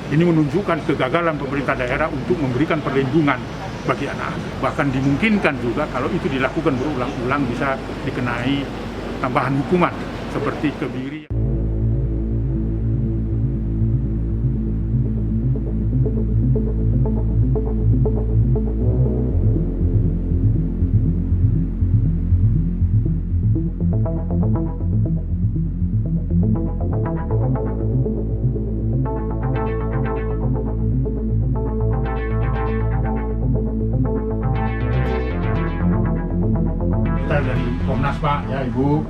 Ini menunjukkan kegagalan pemerintah daerah untuk memberikan perlindungan bagi anak-anak. Bahkan dimungkinkan juga kalau itu dilakukan berulang-ulang bisa dikenai tambahan hukuman seperti kebiri. Kita dari Komnas Pak, ya Ibu,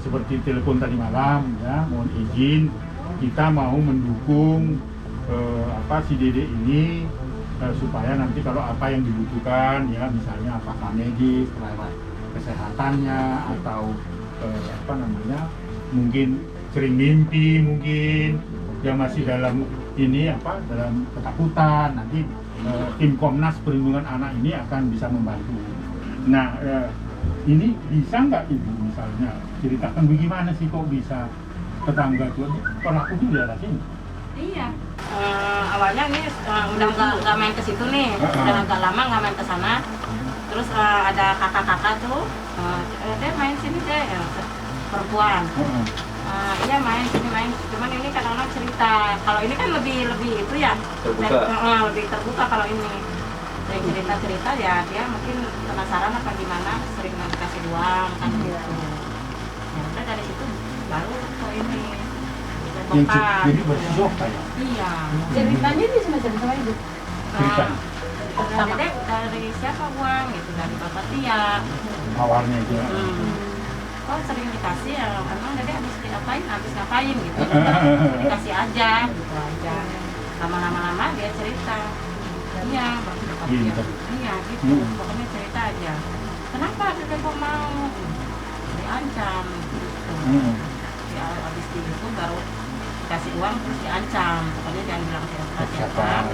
seperti telepon tadi malam, ya mohon izin kita mau mendukung si Dede ini supaya nanti kalau apa yang dibutuhkan, ya misalnya apakah medis, perawat kesehatannya atau mungkin sering mimpi, mungkin yang masih dalam dalam ketakutan, nanti tim Komnas Perlindungan Anak ini akan bisa membantu. Nah, ini bisa nggak Ibu misalnya ceritakan bagaimana sih kok bisa tetangga tuh pelaku itu di daerah sini? Iya. Awalnya nih udah nggak main ke situ nih, udah agak lama nggak main ke sana. Terus ada kakak-kakak tuh, dia main sini deh, perempuan. Iya main sini main. Cuman ini kadang-kadang cerita. Kalau ini kan lebih itu ya, terbuka. Lebih terbuka kalau ini. Sering cerita-cerita ya dia mungkin penasaran apa gimana, sering kasih uang kan gitu. Ya udah dari situ baru ke ini. Jadi bersyukur ya? Iya. Ceritanya dia sama Ibu. Cerita? Dedek dari siapa uang gitu, dari Bapak Tia. Awalnya itu. Kok sering dikasih ya, emang Dedek habis ngapain gitu. Dikasih aja gitu aja. Lama-lama dia cerita. Iya, Bapak Tia. Iya gitu, pokoknya cerita aja. Kenapa Dedek kok mau? Diancam gitu. Ya habis itu baru kasih uang terus diancam, pokoknya jangan bilang siapa.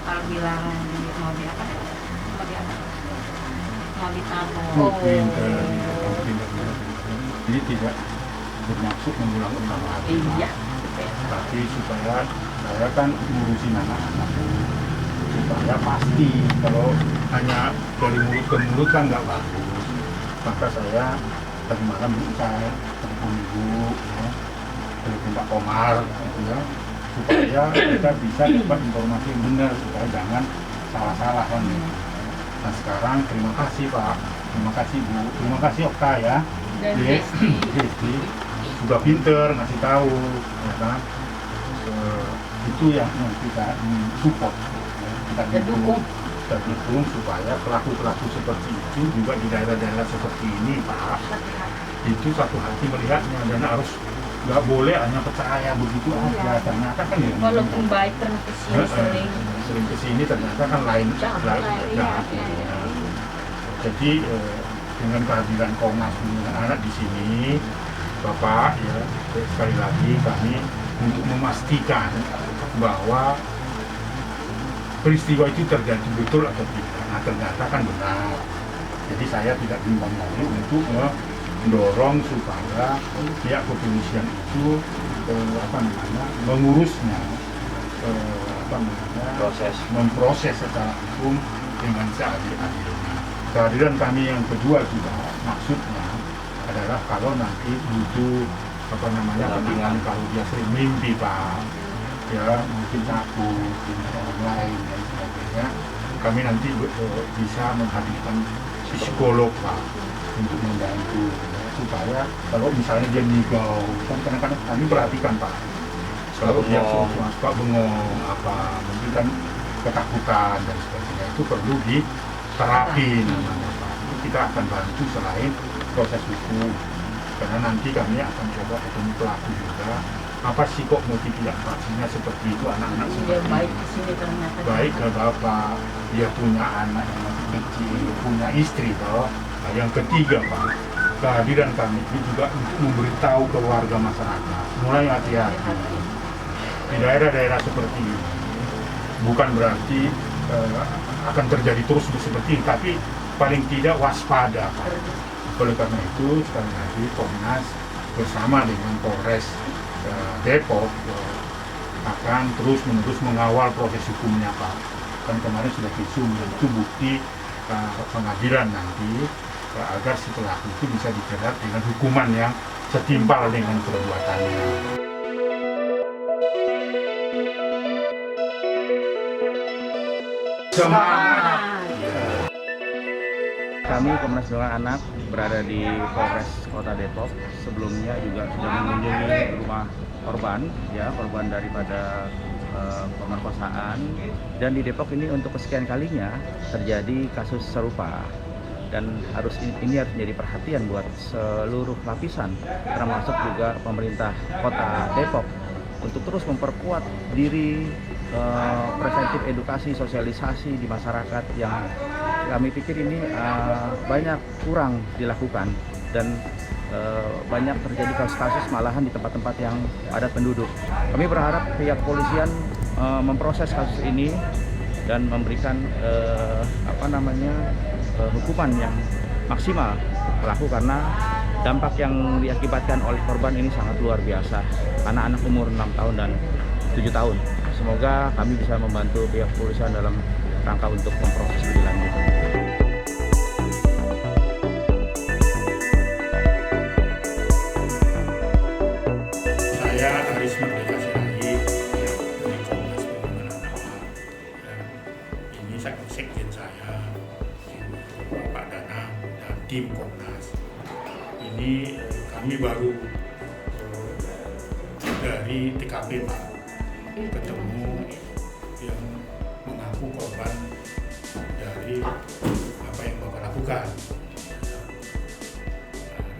Kalau bilang mau ditabung. Ini tidak bermaksud mengulang-ulang lagi. Iya. Tapi supaya saya kan ngurusin anak-anak, supaya pasti kalau hanya dari mulut ke mulut kan nggak bagus. Maka saya tadi malam saya telepon Ibu, ya, telepon Pak Komar, gitu ya, supaya kita bisa dapat informasi yang benar, supaya jangan salah-salah kan. Nah sekarang terima kasih Pak, terima kasih Bu, terima kasih Okta ya, Desi sudah pinter ngasih tahu, ya kan. Itu yang kita support, ya. Kita dukung supaya pelaku-pelaku seperti itu juga di daerah-daerah seperti ini Pak, itu satu hati melihatnya dan harus nggak boleh hanya percaya begitu aja, ternyata kan ya, Walaupun baik pernah kesini sering kesini ternyata kan lain jahat. Jadi dengan kehadiran Komnas Perlindungan Anak di sini, Bapak ya, sekali lagi kami untuk memastikan bahwa peristiwa itu terjadi betul atau tidak. Nah ternyata kan benar. Jadi saya tidak bimbang lagi untuk mendorong supaya pihak kepolisian itu mengurusnya, memproses secara hukum dengan seadil-adilnya. Kehadiran kami yang kedua juga maksudnya adalah kalau nanti butuh penanganan kalau dia sering mimpi Pak, ya mungkin takut dengan orang lain dan sebagainya, kami nanti bisa menghadirkan psikolog Pak untuk membantu, ya, supaya kalau misalnya dia ngigau, kan kadang-kadang kami perhatikan Pak, kalau dia suka bengong mungkin kan ketakutan dan sebagainya, itu perlu diterapi namanya Pak. Kita akan bantu selain proses hukum, karena nanti kami akan coba ketemu pelaku juga. Apa sih kok motivasinya seperti itu, anak-anak seperti baik itu. di sini ternyata. Baik ke bapak, dia punya anak yang masih kecil, punya istri toh. Nah, yang ketiga Pak, kehadiran kami ini juga untuk memberitahu ke warga masyarakat, mulai hati-hati di daerah-daerah seperti ini. Bukan berarti akan terjadi terus seperti ini, tapi paling tidak waspada Pak. Oleh karena itu sekali lagi Komnas bersama dengan Polres Depok akan terus-menerus mengawal proses hukumnya Pak. Kan kemarin sudah visum, itu bukti pengadilan nanti agar si pelaku itu bisa dijerat dengan hukuman yang setimpal dengan perbuatannya. Semangat! Kami Komnas Perlindungan Anak berada di Polres Kota Depok. Sebelumnya juga sudah mengunjungi rumah korban, ya korban daripada pemerkosaan. Dan di Depok ini untuk kesekian kalinya terjadi kasus serupa. Dan ini harus menjadi perhatian buat seluruh lapisan, termasuk juga pemerintah Kota Depok untuk terus memperkuat diri, preventif edukasi, sosialisasi di masyarakat yang kami pikir ini banyak kurang dilakukan dan banyak terjadi kasus-kasus malahan di tempat-tempat yang padat penduduk. Kami berharap pihak kepolisian memproses kasus ini dan memberikan hukuman yang maksimal pelaku karena dampak yang diakibatkan oleh korban ini sangat luar biasa. Anak-anak umur 6 tahun dan 7 tahun. Semoga kami bisa membantu pihak kepolisian dalam rangka untuk memproses lebih lanjut. Saya Aris Merdeka Sirait dari Komnas Perlindungan Anak. Ini sekjen saya, Bapak Danang dan tim Komnas. Ini kami baru dari TKP Pak, ketemu yang mengaku korban dari apa yang Bapak lakukan.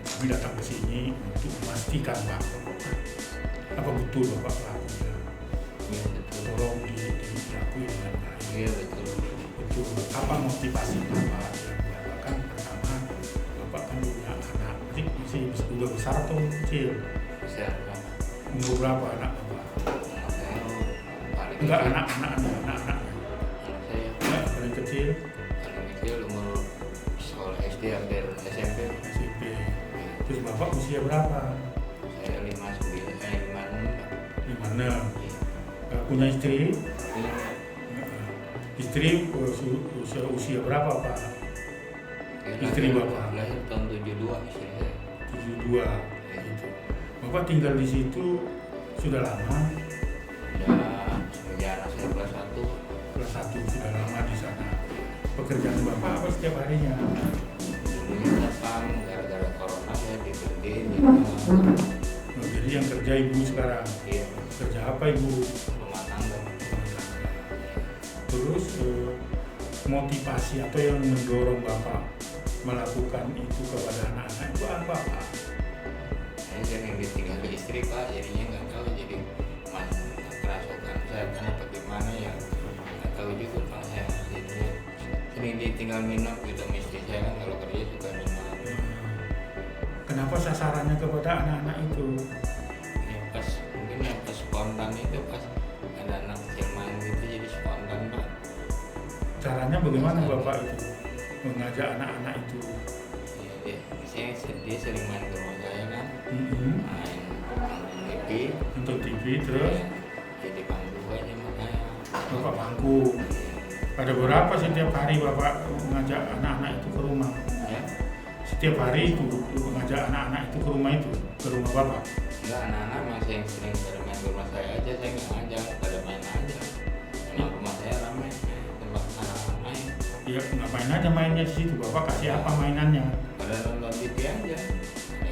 Kami datang ke sini untuk memastikan Pak, apa betul Bapak pelakunya. Ya, betul. Tolong diakui dengan baik. Iya, betul. Betul. Apa motivasi Bapak yang mengatakan pertama Bapak kan punya anak, masih udah besar atau kecil? Besar, Pak. Umur berapa anak Bapak? Anak saya paling Enggak, kecil. anak-anak. Anak saya Enggak, paling kecil paling kecil umur sekolah SD hampir SMP. SMP. Terus Bapak usia berapa? Saya 59, 56. Di mana? Iya. Punya istri? Punya, Pak. Istri usia berapa Pak? Dia Istri lahir- Bapak? lahir tahun 72 istri saya. 72. Gitu. Bapak tinggal di situ sudah lama? Udah semenjak anak saya kelas 1. Kelas 1 sudah lama di sana. Pekerjaan Bapak apa setiap harinya? Dulunya datang gara-gara corona saya diberhentiin di Oh, jadi yang kerja Ibu sekarang. Iya, Kerja apa Ibu? rumah tangga. Terus motivasi atau yang mendorong Bapak melakukan itu kepada anak-anak itu apa Pak? Saya sering ditinggal istri Pak, jadinya nggak tahu jadi kerasukan saya apa gimana ya nggak tahu juga Pak saya jadinya sering ditinggal minum gitu sama istri saya kan kalau kerja suka minum. Kenapa sasarannya kepada anak-anak itu? Ya pas mungkin yang pas spontan itu pas ada anak kecil main gitu jadi spontan Pak. Caranya bagaimana Bapak itu mengajak anak-anak itu? Ya, dia sering main ke rumah saya kan main TV. Untuk TV terus Ya, jadi bangku aja makanya. Bapak bangku. Ada berapa setiap hari Bapak mengajak anak-anak itu ke rumah? Ya, Setiap hari itu mengajak anak-anak itu ke rumah Bapak. enggak anak-anak masih yang sering pada main ke rumah saya aja, saya nggak ngajak, pada main aja. Emang rumah saya ramai, tempat anak-anak main. Ya ngapain aja mainnya di situ? Bapak kasih apa mainannya? Pada nonton TV aja.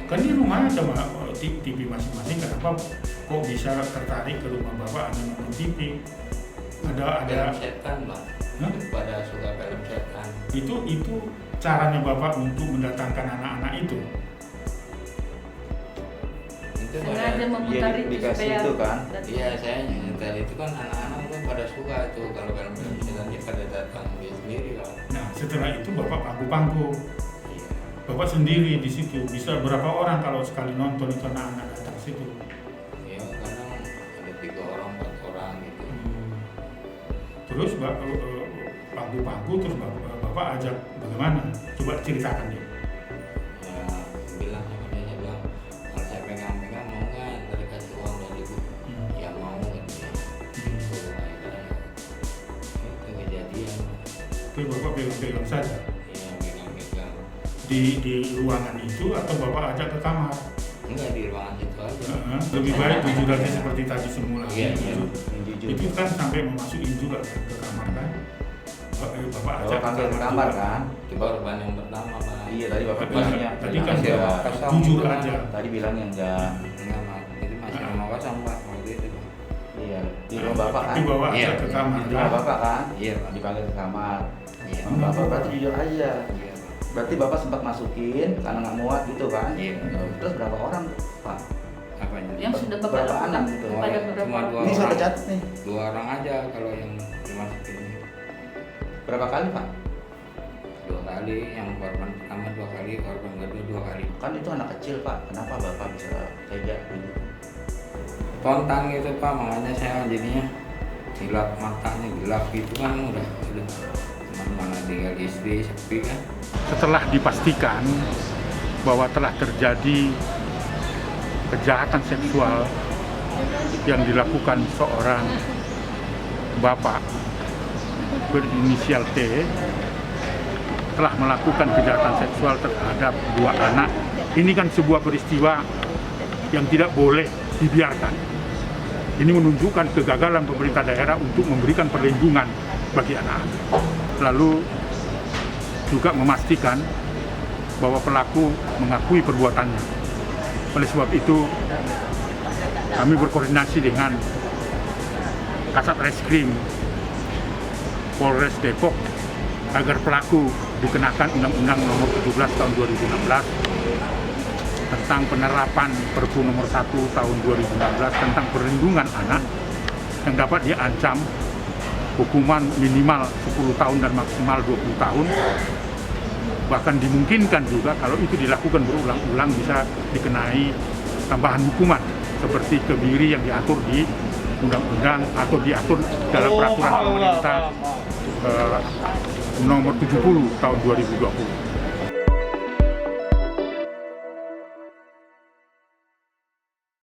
Kan di rumah ada TV masing-masing. Kenapa kok bisa tertarik ke rumah Bapak hanya nonton TV? Ada Film setan Bang. Hah? Pada suka film setan. itu caranya Bapak untuk mendatangkan anak-anak itu. Itu Sengaja pada, memutar Iya, itu dikasih supaya itu kan? iya saya nyetel itu kan anak-anak tuh pada suka tuh kalau film setan dia pada datang dia sendiri kan. Nah setelah itu Bapak pangku-pangku. Iya. Bapak sendiri di situ. Bisa berapa orang kalau sekali nonton itu anak-anak datang situ? Ya kadang ada 3 orang, 4 orang gitu. Terus pangku-pangku terus Bapak ajak bagaimana? Coba ceritakan dia. Ya bilang sama dia, saya bilang kalau saya pegang-pegang mau nggak ntar dikasih uang 2.000. Ya mau kan dia. Oke, Bapak pegang-pegang saja. Iya, megang-megang. Di ruangan itu atau Bapak ajak ke kamar? Enggak, di ruangan itu aja. Lebih baik jujur aja seperti tadi semula. Iya, iya. Jujur. Itu kan sampai memasukin juga kan ke kamar kan? Bapak ajak Bapak ke kamar juga. kan? Itu korban yang pertama, Pak. Iya, tadi Bapak Tadi- bilangnya. tadi kan Masih enggak. kosong. jujur Pak. aja. Tadi bilangnya enggak. Enggak, Pak. Itu masih rumah kosong, Pak. Waktu itu, Pak. Iya, di rumah Bapak kan? Tapi Bapak Iya, ajak ke kamar Di rumah kan? Bapak kan? Iya, Pak. Dipanggil ke kamar. Iya. Sama Bapak berarti jujur aja. Iya, Pak. Berarti Bapak sempat masukin karena nggak muat gitu kan? Iya. Terus berapa orang, Pak? Apanya? Yang sudah Bapak Berapa lakukan anak gitu? kepada Cuma beberapa dua Ini saya orang. catat nih. 2 orang aja kalau yang dimasukin. Berapa kali, Pak? 2 kali, yang korban pertama 2 kali, korban kedua 2 kali. Kan itu anak kecil, Pak. Kenapa Bapak bisa tega gitu? Spontan gitu, Pak, makanya saya jadinya gelap matanya, gelap gitu kan udah mana tinggal istri sepi kan. Setelah dipastikan bahwa telah terjadi kejahatan seksual yang dilakukan seorang bapak berinisial T telah melakukan kejahatan seksual terhadap 2 anak. Ini kan sebuah peristiwa yang tidak boleh dibiarkan. Ini menunjukkan kegagalan pemerintah daerah untuk memberikan perlindungan bagi anak. Lalu juga memastikan bahwa pelaku mengakui perbuatannya. Oleh sebab itu, kami berkoordinasi dengan Kasat Reskrim Polres Depok agar pelaku dikenakan Undang-Undang Nomor 17 Tahun 2016 tentang penerapan Perpu Nomor 1 Tahun 2016 tentang perlindungan anak yang dapat diancam hukuman minimal 10 tahun dan maksimal 20 tahun. Bahkan dimungkinkan juga kalau itu dilakukan berulang-ulang bisa dikenai tambahan hukuman seperti kebiri yang diatur di undang-undang atau diatur dalam peraturan pemerintah nomor 70 tahun 2020.